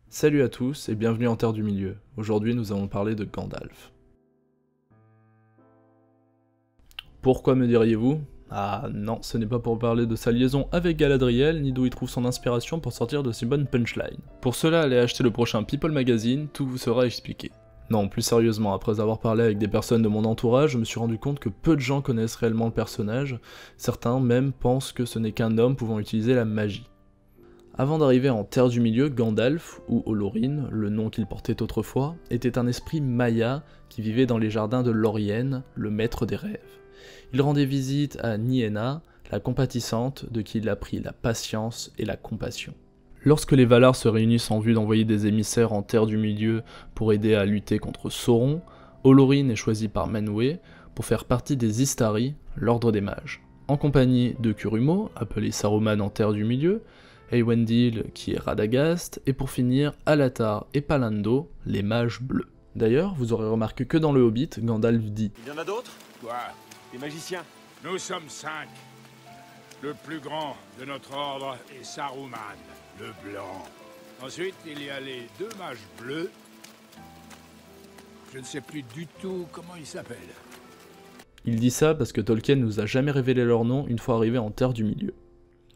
Salut à tous et bienvenue en Terre du Milieu. Aujourd'hui nous allons parler de Gandalf. Pourquoi me diriez-vous? Ah non, ce n'est pas pour parler de sa liaison avec Galadriel, ni d'où il trouve son inspiration pour sortir de si bonnes punchlines. Pour cela, allez acheter le prochain People Magazine, tout vous sera expliqué. Non, plus sérieusement, après avoir parlé avec des personnes de mon entourage, je me suis rendu compte que peu de gens connaissent réellement le personnage, certains même pensent que ce n'est qu'un homme pouvant utiliser la magie. Avant d'arriver en Terre du Milieu, Gandalf, ou Olorin, le nom qu'il portait autrefois, était un esprit maya qui vivait dans les jardins de Lorien, le maître des rêves. Il rendait visite à Nienna, la compatissante, de qui il apprit la patience et la compassion. Lorsque les Valar se réunissent en vue d'envoyer des émissaires en Terre du Milieu pour aider à lutter contre Sauron, Olorin est choisi par Manwë pour faire partie des Istari, l'ordre des mages, en compagnie de Curumo, appelé Saruman en Terre du Milieu, Eowendil qui est Radagast, et pour finir Alatar et Palando, les mages bleus. D'ailleurs, vous aurez remarqué que dans le Hobbit, Gandalf dit « Il y en a d'autres? Quoi? Des magiciens? Nous sommes 5. Le plus grand de notre ordre est Saruman, le blanc. Ensuite, il y a les 2 mages bleus. Je ne sais plus du tout comment ils s'appellent. » Il dit ça parce que Tolkien nous a jamais révélé leur nom une fois arrivé en Terre du Milieu.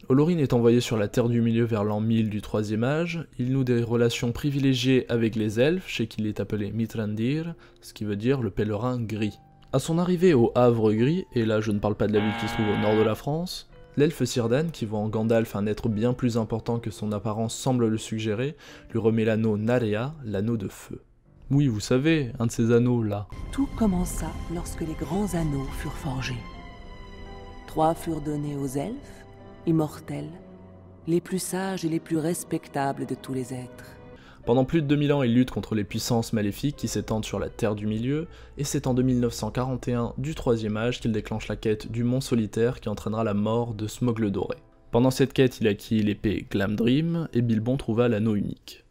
Olorin est envoyé sur la Terre du Milieu vers l'an 1000 du Troisième Âge, il noue des relations privilégiées avec les elfes, chez qui il est appelé Mithrandir, ce qui veut dire le pèlerin gris. À son arrivée au Havre Gris, et là je ne parle pas de la ville qui se trouve au nord de la France, l'elfe Círdan, qui voit en Gandalf un être bien plus important que son apparence semble le suggérer, lui remet l'anneau Narea, l'anneau de feu. Oui, vous savez, un de ces anneaux là. Tout commença lorsque les grands anneaux furent forgés. 3 furent donnés aux elfes, immortels, les plus sages et les plus respectables de tous les êtres. Pendant plus de 2000 ans, il lutte contre les puissances maléfiques qui s'étendent sur la Terre du Milieu, et c'est en 2941 du Troisième Âge qu'il déclenche la quête du Mont Solitaire qui entraînera la mort de Smaug le Doré. Pendant cette quête, il acquit l'épée Glamdrim, et Bilbon trouva l'anneau unique.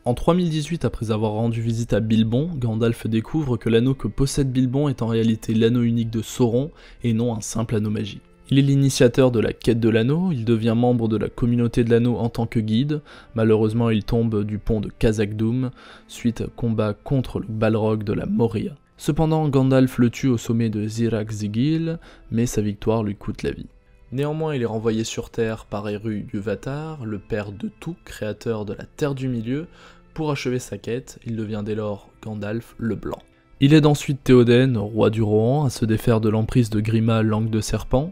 En 3018, après avoir rendu visite à Bilbon, Gandalf découvre que l'anneau que possède Bilbon est en réalité l'anneau unique de Sauron, et non un simple anneau magique. Il est l'initiateur de la quête de l'anneau, il devient membre de la communauté de l'anneau en tant que guide, malheureusement il tombe du pont de Khazad-dûm, suite à combat contre le Balrog de la Moria. Cependant Gandalf le tue au sommet de Zirak-Zigil, mais sa victoire lui coûte la vie. Néanmoins il est renvoyé sur Terre par Eru Ilúvatar, le père de tout, créateur de la Terre du Milieu. Pour achever sa quête, il devient dès lors Gandalf le Blanc. Il aide ensuite Théoden, roi du Rohan, à se défaire de l'emprise de Grima, langue de serpent.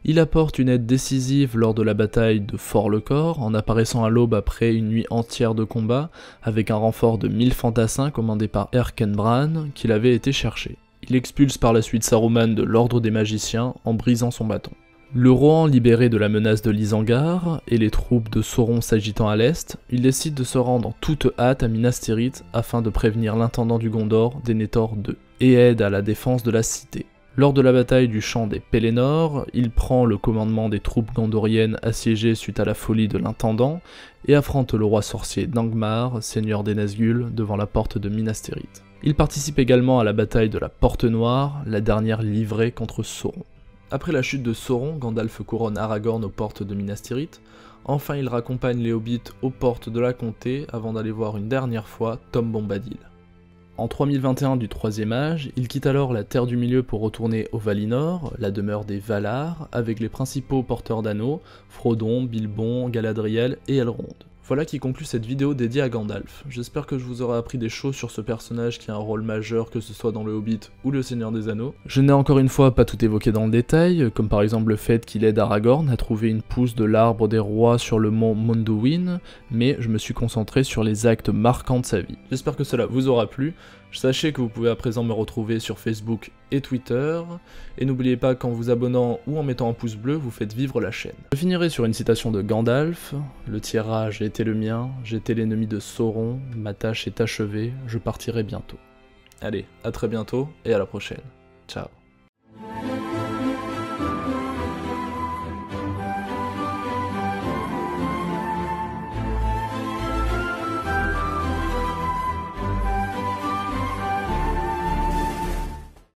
Il apporte une aide décisive lors de la bataille de Fort-le-Corps, en apparaissant à l'aube après une nuit entière de combat, avec un renfort de 1000 fantassins commandé par Erkenbran, qu'il avait été chercher. Il expulse par la suite Saruman de l'ordre des magiciens, en brisant son bâton. Le Rohan libéré de la menace de l'Isengard, et les troupes de Sauron s'agitant à l'est, il décide de se rendre en toute hâte à Minas Tirith afin de prévenir l'intendant du Gondor, Denethor II, et aide à la défense de la cité. Lors de la bataille du champ des Pelennor, il prend le commandement des troupes gondoriennes assiégées suite à la folie de l'intendant, et affronte le roi sorcier Dangmar, seigneur des Nazgûl, devant la porte de Minas Tirith. Il participe également à la bataille de la Porte Noire, la dernière livrée contre Sauron. Après la chute de Sauron, Gandalf couronne Aragorn aux portes de Minas Tirith. Enfin, il raccompagne les hobbits aux portes de la comté avant d'aller voir une dernière fois Tom Bombadil. En 3021 du Troisième Âge, il quitte alors la Terre du Milieu pour retourner au Valinor, la demeure des Valar, avec les principaux porteurs d'anneaux, Frodon, Bilbon, Galadriel et Elrond. Voilà qui conclut cette vidéo dédiée à Gandalf. J'espère que je vous aurai appris des choses sur ce personnage qui a un rôle majeur que ce soit dans le Hobbit ou le Seigneur des Anneaux. Je n'ai encore une fois pas tout évoqué dans le détail, comme par exemple le fait qu'il aide Aragorn à trouver une pousse de l'arbre des rois sur le mont Monduin, mais je me suis concentré sur les actes marquants de sa vie. J'espère que cela vous aura plu. Sachez que vous pouvez à présent me retrouver sur Facebook et Twitter, et n'oubliez pas qu'en vous abonnant ou en mettant un pouce bleu, vous faites vivre la chaîne. Je finirai sur une citation de Gandalf: « Le tirage était le mien, j'étais l'ennemi de Sauron, ma tâche est achevée, je partirai bientôt. » Allez, à très bientôt, et à la prochaine. Ciao.